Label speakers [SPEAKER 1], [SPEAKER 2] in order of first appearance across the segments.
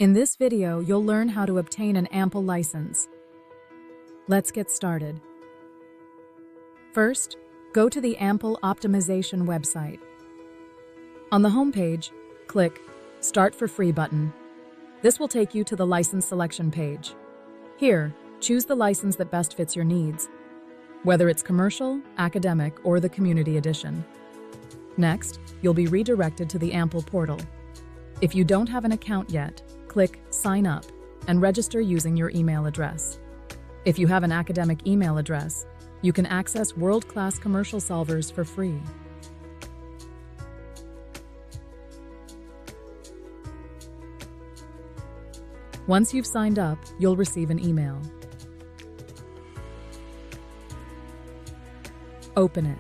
[SPEAKER 1] In this video, you'll learn how to obtain an AMPL license. Let's get started. First, go to the AMPL optimization website. On the homepage, click Start for Free button. This will take you to the license selection page. Here, choose the license that best fits your needs, whether it's commercial, academic, or the community edition. Next, you'll be redirected to the AMPL portal. If you don't have an account yet, click Sign Up and register using your email address. If you have an academic email address, you can access world-class commercial solvers for free. Once you've signed up, you'll receive an email. Open it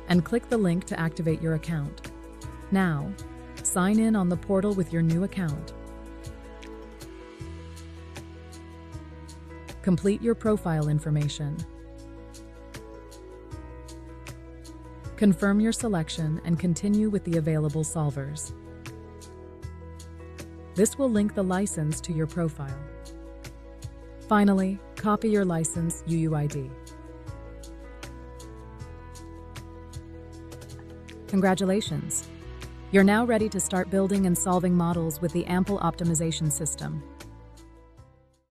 [SPEAKER 1] and click the link to activate your account. Now, sign in on the portal with your new account. Complete your profile information. Confirm your selection and continue with the available solvers. This will link the license to your profile. Finally, copy your license UUID. Congratulations! You're now ready to start building and solving models with the AMPL optimization system.